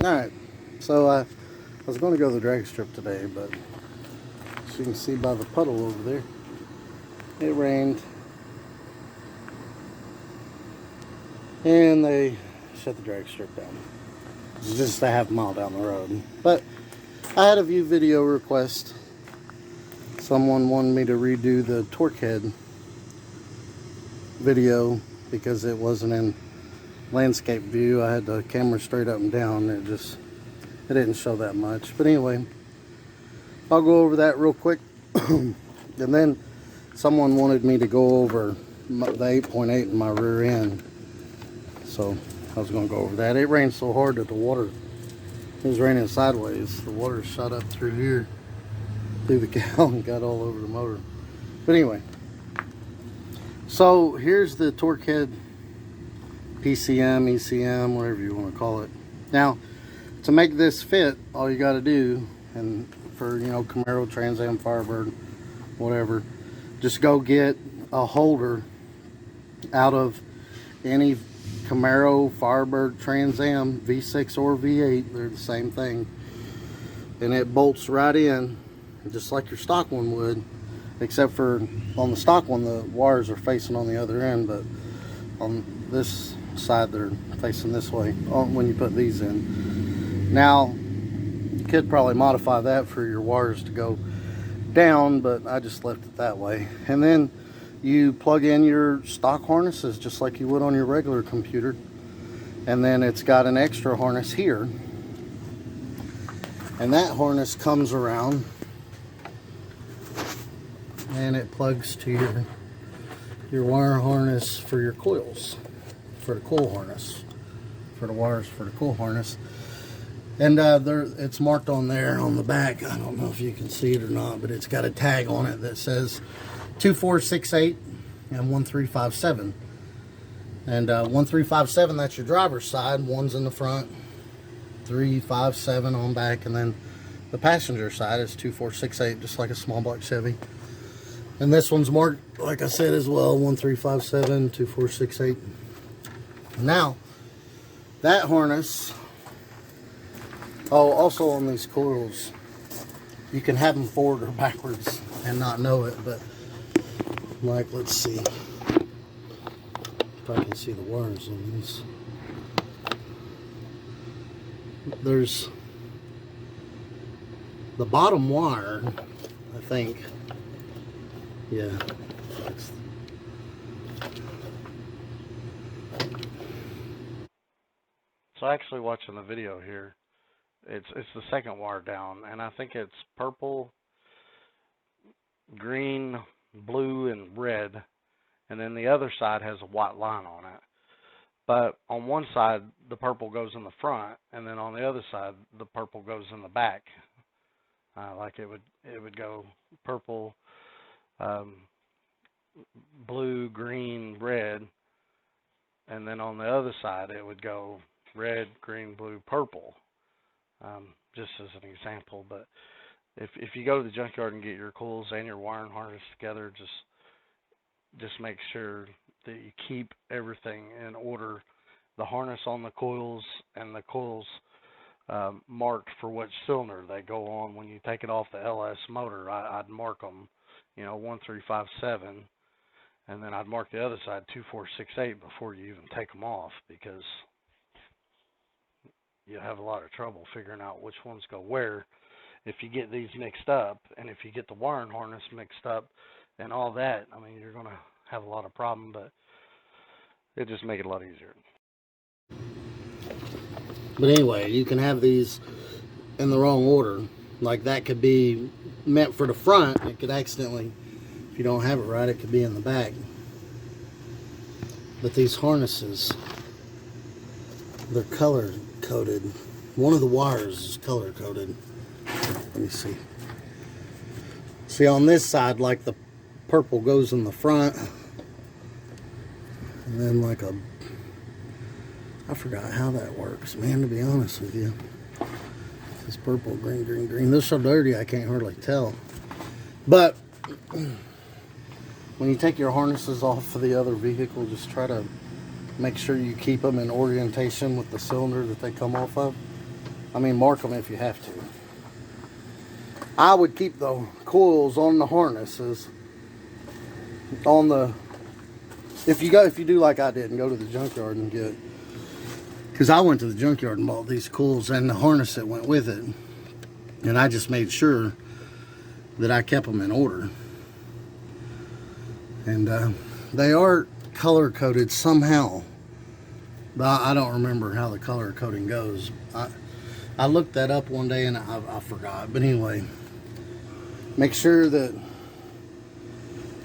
Alright, so I was going to go to the drag strip today, but as you can see by the puddle over there, it rained and they shut the drag strip down. It's just a half mile down the road. But I had a view video request. Someone wanted me to redo the Torqhead video because it wasn't in landscape view. I had the camera straight up and down. It didn't show that much. But anyway, I'll go over that real quick. And then someone wanted me to go over the 8.8 in my rear end. So I was going to go over that. It rained so hard that the water, it was raining sideways. The water shot up through here, through the cowl, and got all over the motor. But anyway, so here's the Torqhead PCM, ECM, whatever you want to call it. Now, to make this fit, all you got to do, and for, you know, Camaro, Trans Am, Firebird, whatever, just go get a holder out of any Camaro, Firebird, Trans Am, V6 or V8. They're the same thing. And it bolts right in, just like your stock one would, except for on the stock one, the wires are facing on the other end, but on this side, they're facing this way when you put these in. Now, you could probably modify that for your wires to go down, but I just left it that way. And then you plug in your stock harnesses just like you would on your regular computer, and then it's got an extra harness here, and that harness comes around and it plugs to your wire harness for your coils, for the coil harness, for the wires for the coil harness. And it's marked on there on the back. I don't know if you can see it or not, but it's got a tag on it that says 2468 and 1357. And 1357, that's your driver's side. One's in the front, 357 on back, and then the passenger side is 2468, just like a small block Chevy. And this one's marked, like I said, as well, 1357, 2468. Now, that harness, oh, also on these coils, you can have them forward or backwards and not know it, but like, let's see if I can see the wires on this. There's the bottom wire, I think. Yeah. So actually watching the video here, it's the second wire down, and I think it's purple, green, blue, and red, and then the other side has a white line on it. But on one side, the purple goes in the front, and then on the other side, the purple goes in the back. Like it would go purple, blue, green, red, and then on the other side, it would go red, green, blue, purple. Just as an example. But if you go to the junkyard and get your coils and your wiring harness together, just make sure that you keep everything in order. The harness on the coils and the coils marked for which cylinder they go on. When you take it off the LS motor, I'd mark them, 1357, and then I'd mark the other side 2468 before you even take them off, because you have a lot of trouble figuring out which ones go where if you get these mixed up, and if you get the wiring harness mixed up and all that. I mean, you're going to have a lot of problem, but it just make it a lot easier. But anyway, you can have these in the wrong order. Like that could be meant for the front. It could accidentally, if you don't have it right, it could be in the back. But these harnesses, they're color coded. One of the wires is color coded. Let me see. See, on this side, like the purple goes in the front, and then like I forgot how that works, man, to be honest with you. It's purple, green, green, green. They're so dirty I can't hardly tell. But when you take your harnesses off of the other vehicle, just try to make sure you keep them in orientation with the cylinder that they come off of. I mean, mark them if you have to. I would keep the coils on the harnesses on the, if you do like I did and go to the junkyard and get, because I went to the junkyard and bought these coils and the harness that went with it, and I just made sure that I kept them in order. And they are color coded somehow, but I don't remember how the color coding goes. I looked that up one day and I forgot. But anyway, make sure that,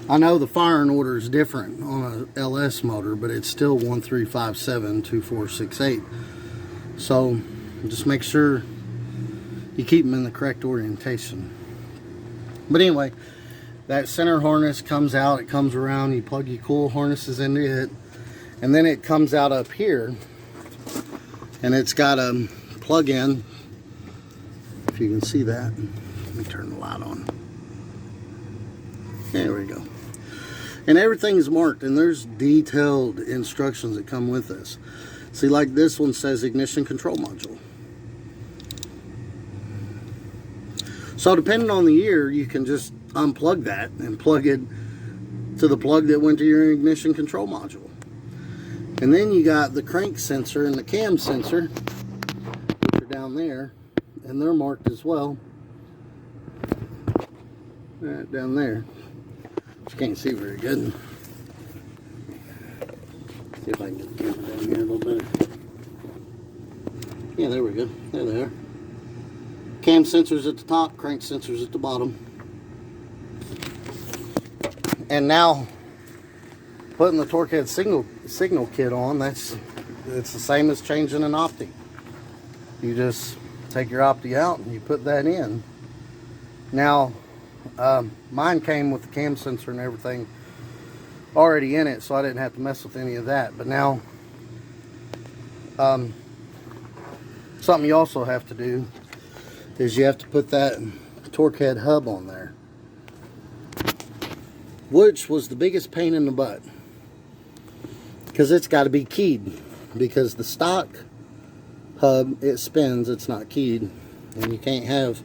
I know the firing order is different on a LS motor, but it's still 13572468. So just make sure you keep them in the correct orientation. But anyway, that center harness comes out, it comes around, you plug your coil harnesses into it, and then it comes out up here, and it's got a plug-in, if you can see that. Let me turn the light on. There we go. And everything's marked, and there's detailed instructions that come with this. See, like this one says ignition control module. So depending on the year, you can just unplug that and plug it to the plug that went to your ignition control module. And then you got the crank sensor and the cam sensor, which are down there, and they're marked as well. Right down there. You can't see very good. See if I can get the camera down here a little better. Yeah, there we go. There they are. Cam sensors at the top, crank sensors at the bottom. And now, putting the Torqhead signal kit on, it's the same as changing an opti. You just take your opti out and you put that in. Now, mine came with the cam sensor and everything already in it, so I didn't have to mess with any of that. But now, something you also have to do is you have to put that Torqhead hub on there, which was the biggest pain in the butt, because it's got to be keyed, because the stock hub, it spins, it's not keyed, and you can't have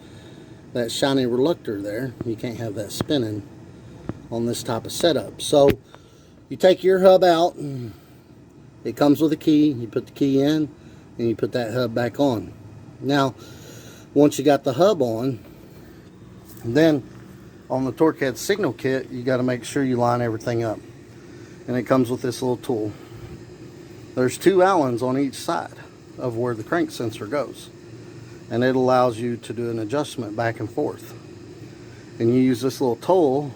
that shiny reluctor there. You can't have that spinning on this type of setup. So you take your hub out, and it comes with a key. You put the key in and you put that hub back on. Now once you got the hub on, then on the Torqhead signal kit, you got to make sure you line everything up, and it comes with this little tool. There's 2 Allens on each side of where the crank sensor goes, and it allows you to do an adjustment back and forth. And you use this little tool,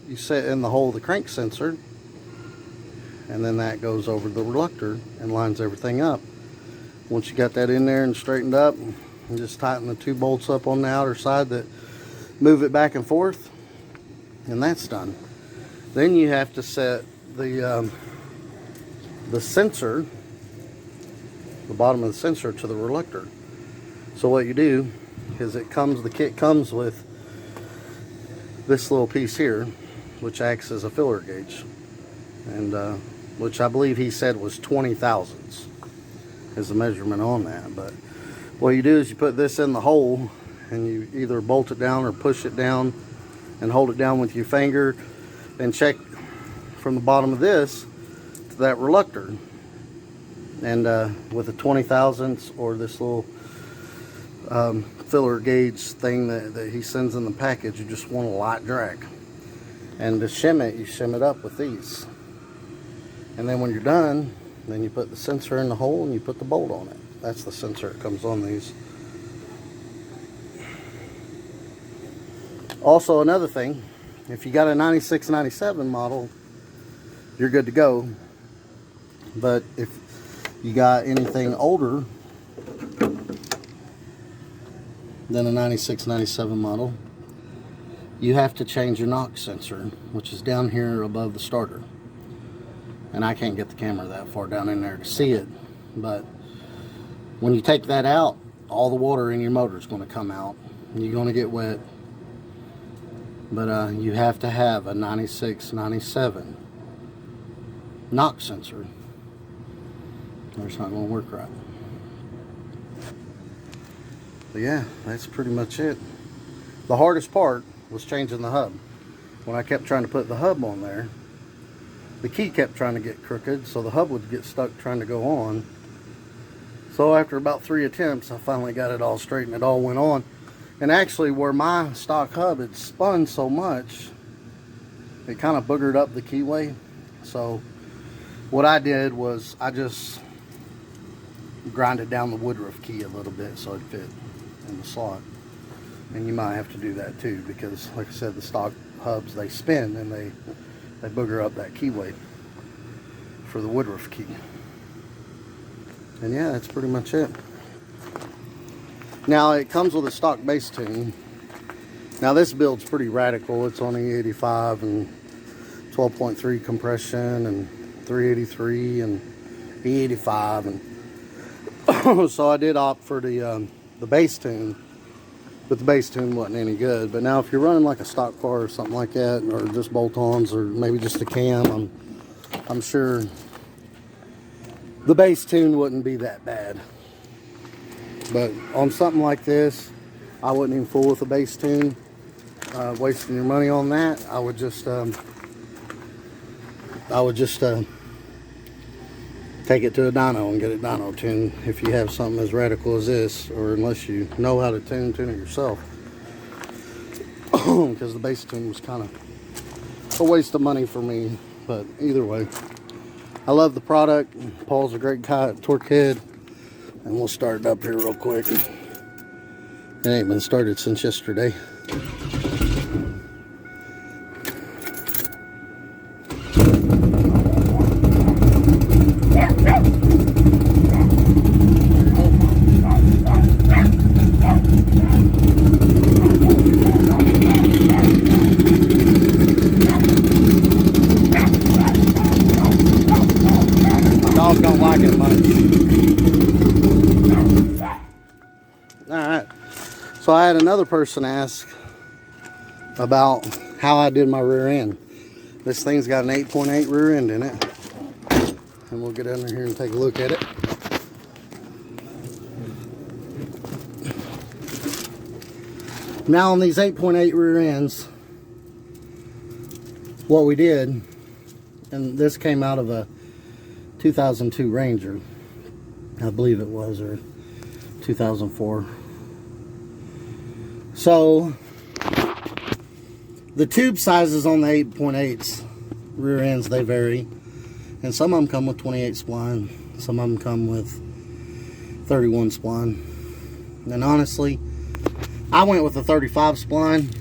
you set in the hole of the crank sensor, and then that goes over the reluctor and lines everything up. Once you got that in there and straightened up, and just tighten the 2 bolts up on the outer side that move it back and forth, and that's done. Then you have to set the sensor, the bottom of the sensor, to the reluctor. So what you do is the kit comes with this little piece here, which acts as a filler gauge, and which I believe he said was 20 thousandths is the measurement on that. But what you do is you put this in the hole, and you either bolt it down or push it down and hold it down with your finger, and check from the bottom of this to that reluctor. And with a 20 thousandths or this little filler gauge thing that he sends in the package, you just want a light drag. And to shim it, you shim it up with these. And then when you're done, then you put the sensor in the hole and you put the bolt on it. That's the sensor that comes on these. Also, another thing, if you got a 96, 97 model, you're good to go. But if you got anything older than a 96, 97 model, you have to change your knock sensor, which is down here above the starter. And I can't get the camera that far down in there to see it, but when you take that out, all the water in your motor is going to come out. You're going to get wet. But you have to have a 96, 97 knock sensor, or it's not going to work right. But yeah, that's pretty much it. The hardest part was changing the hub. When I kept trying to put the hub on there, the key kept trying to get crooked, so the hub would get stuck trying to go on. So after about 3 attempts, I finally got it all straight and it all went on. And actually, where my stock hub had spun so much, it kind of boogered up the keyway. So what I did was I just grinded down the woodruff key a little bit so it fit in the slot. And you might have to do that too, because like I said, the stock hubs, they spin and they booger up that keyway for the woodruff key. And yeah, that's pretty much it. Now it comes with a stock bass tune. Now this build's pretty radical. It's on E85 and 12.3 compression and 383 and E85, and so I did opt for the bass tune, but the bass tune wasn't any good. But now if you're running like a stock car or something like that, or just bolt-ons, or maybe just a cam, I'm sure the bass tune wouldn't be that bad. But on something like this, I wouldn't even fool with a bass tune. Wasting your money on that. I would just take it to a dyno and get it dyno tuned if you have something as radical as this, or unless you know how to tune it yourself. Because the bass tune was kind of a waste of money for me. But either way, I love the product. Paul's a great guy at Torqhead, and we'll start it up here real quick. It ain't been started since yesterday. Dogs don't like it much. Alright, so I had another person ask about how I did my rear end. This thing's got an 8.8 rear end in it, and we'll get under here and take a look at it. Now on these 8.8 rear ends, what we did, and this came out of a 2002 Ranger, I believe it was, or 2004. So the tube sizes on the 8.8s rear ends, they vary, and some of them come with 28 spline, some of them come with 31 spline. And honestly, I went with a 35 spline,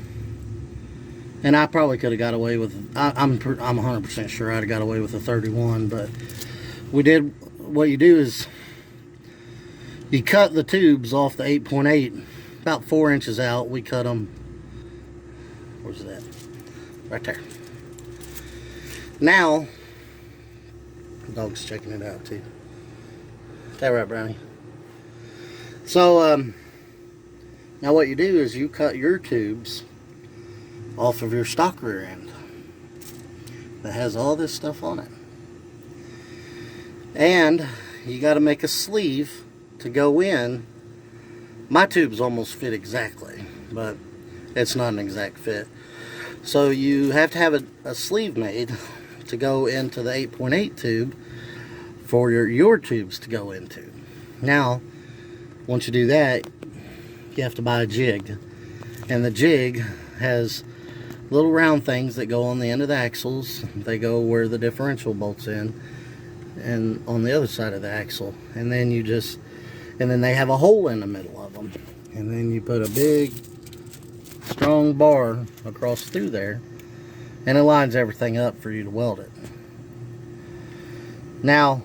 and I probably could have got away with, I'm 100% sure I'd have got away with a 31, but we did, what you do is you cut the tubes off the 8.8 about 4 inches out. We cut them, where's that? Right there. Now, the dog's checking it out too. Is that right, Brownie? So, now what you do is you cut your tubes off of your stock rear end that has all this stuff on it. And you got to make a sleeve to go in. My tubes almost fit exactly, but it's not an exact fit. So you have to have a sleeve made to go into the 8.8 tube for your tubes to go into. Now, once you do that, you have to buy a jig. And the jig has little round things that go on the end of the axles. They go where the differential bolts in, and on the other side of the axle. And then then they have a hole in the middle of them. And then you put a big, strong bar across through there, and it lines everything up for you to weld it. Now,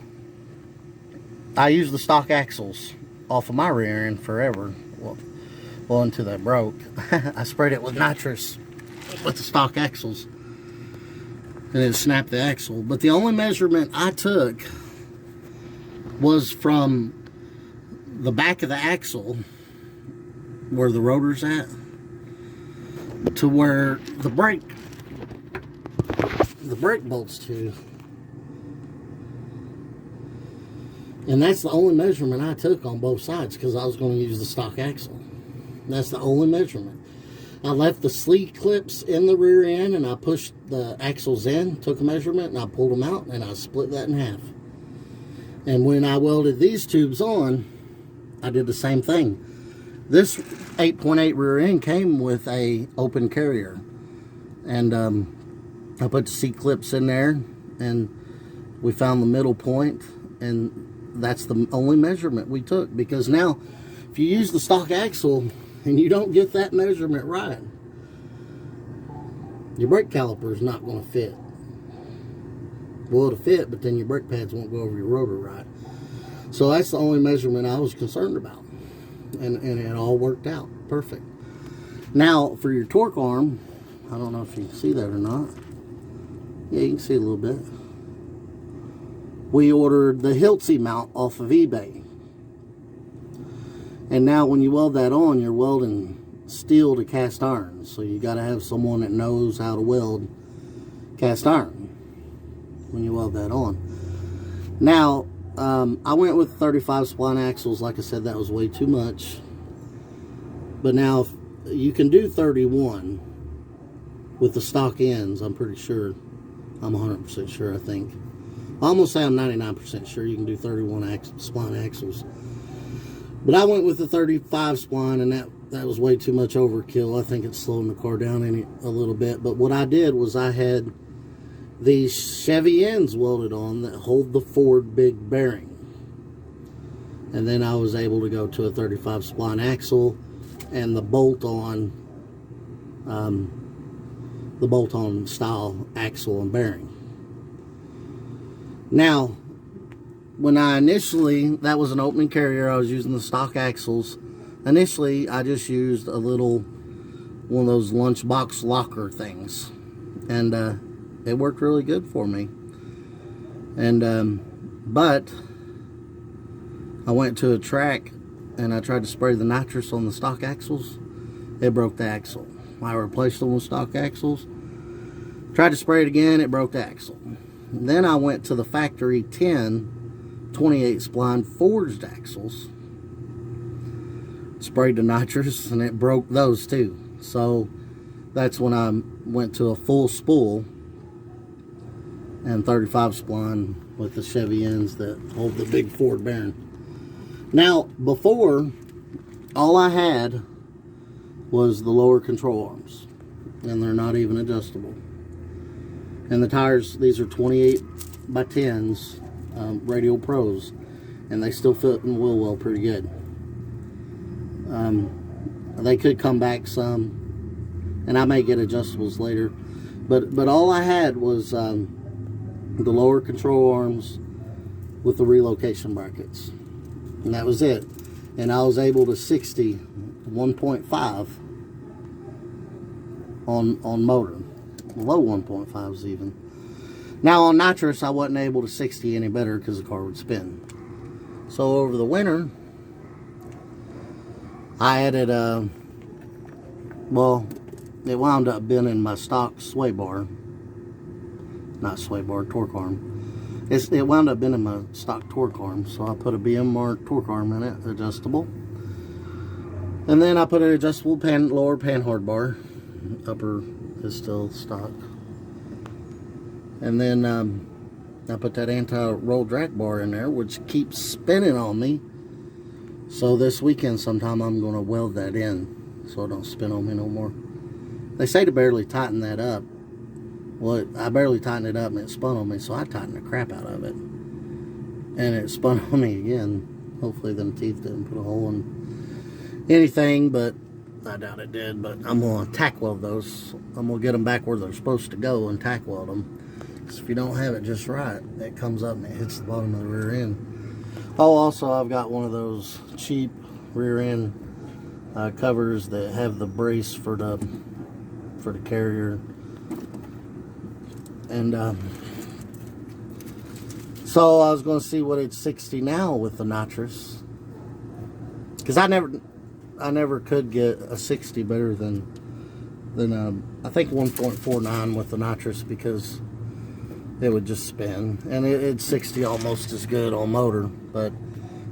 I use the stock axles off of my rear end forever. Well, until they broke. I sprayed it with nitrous with the stock axles, and it snapped the axle. But the only measurement I took was from the back of the axle, where the rotor's at, to where the brake bolts to. And that's the only measurement I took on both sides, because I was going to use the stock axle. That's the only measurement. I left the sleeve clips in the rear end, and I pushed the axles in, took a measurement, and I pulled them out, and I split that in half. And when I welded these tubes on, I did the same thing. This 8.8 rear end came with a open carrier, and I put the C-clips in there, and we found the middle point, and that's the only measurement we took. Because now, if you use the stock axle and you don't get that measurement right, your brake caliper is not going to fit. Well, it'll fit, but then your brake pads won't go over your rotor right. So that's the only measurement I was concerned about. And it all worked out perfect. Now, for your torque arm, I don't know if you can see that or not. Yeah, you can see a little bit. We ordered the Hilti mount off of eBay. And now when you weld that on, you're welding steel to cast iron. So you got to have someone that knows how to weld cast iron when you weld that on. Now, I went with 35 spline axles. Like I said, that was way too much. But now, if you can do 31 with the stock ends, I'm pretty sure. I'm 100% sure, I think. I almost say I'm 99% sure you can do 31 spline axles. But I went with the 35 spline, and that was way too much overkill. I think it's slowing the car down a little bit. But what I did was I had these Chevy ends welded on that hold the Ford big bearing. And then I was able to go to a 35 spline axle and the bolt-on style axle and bearing. Now, when I initially, that was an opening carrier, I was using the stock axles. Initially, I just used a little, one of those lunchbox locker things. And it worked really good for me. And, but I went to a track and I tried to spray the nitrous on the stock axles. It broke the axle. I replaced them with stock axles. Tried to spray it again, it broke the axle. Then I went to the factory 10 28 spline forged axles, sprayed the nitrous, and it broke those too. So that's when I went to a full spool and 35 spline with the Chevy ends that hold the big Ford bearing. Now, before, all I had was the lower control arms, and they're not even adjustable. And the tires, these are 28 by 10s, Radial Pros, and they still fit in wheel well pretty good. They could come back some, and I may get adjustables later, but all I had was the lower control arms with the relocation brackets, and that was it. And I was able to 60 1.5 on motor, low 1.5s even. Now on nitrous, I wasn't able to 60 any better because the car would spin. So over the winter, I added well, it wound up being in my stock sway bar, not sway bar, torque arm. It wound up being in my stock torque arm, so I put a BM torque arm in it, adjustable. And then I put an adjustable lower panhard bar. Upper is still stock. And then I put that anti-roll drag bar in there, which keeps spinning on me. So this weekend sometime I'm going to weld that in so it don't spin on me no more. They say to barely tighten that up. Well, I barely tightened it up and it spun on me, so I tightened the crap out of it. And it spun on me again. Hopefully them teeth didn't put a hole in anything, but I doubt it did. But I'm going to tack weld those. I'm going to get them back where they're supposed to go and tack weld them. Because if you don't have it just right, it comes up and it hits the bottom of the rear end. Oh, also I've got one of those cheap rear end covers that have the brace for the carrier. And so I was going to see what it's 60 now with the nitrous, because I never could get a 60 better than I think 1.49 with the nitrous, because it would just spin, and it's 60 almost as good on motor. But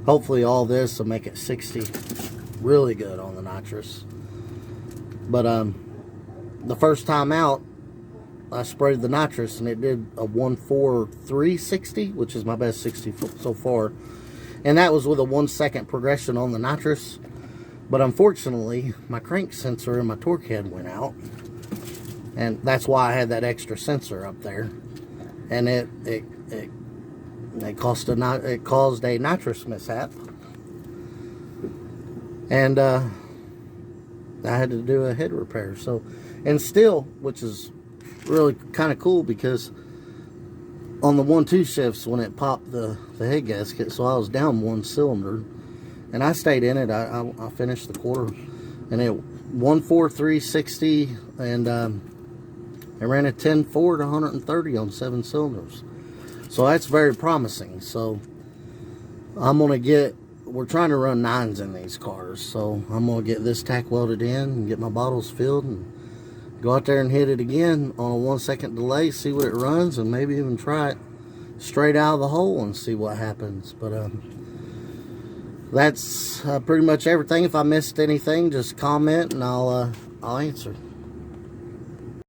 hopefully all this will make it 60 really good on the nitrous. But the first time out, I sprayed the nitrous and it did a 14360, which is my best 60 so far. And that was with a 1 second progression on the nitrous. But unfortunately, my crank sensor in my Torqhead went out. And that's why I had that extra sensor up there. And it caused a nitrous mishap. And I had to do a head repair. So, and still, which is really kind of cool, because on the 1-2 shifts when it popped the head gasket, so I was down 1 cylinder, and I stayed in it. I finished the quarter, and it 14360, and it ran a 10.4 to 130 on 7 cylinders. So that's very promising. So I'm gonna we're trying to run 9s in these cars, so I'm gonna get this tack welded in and get my bottles filled and go out there and hit it again on a 1 second delay, see what it runs, and maybe even try it straight out of the hole and see what happens. But that's pretty much everything. If I missed anything, just comment and I'll answer.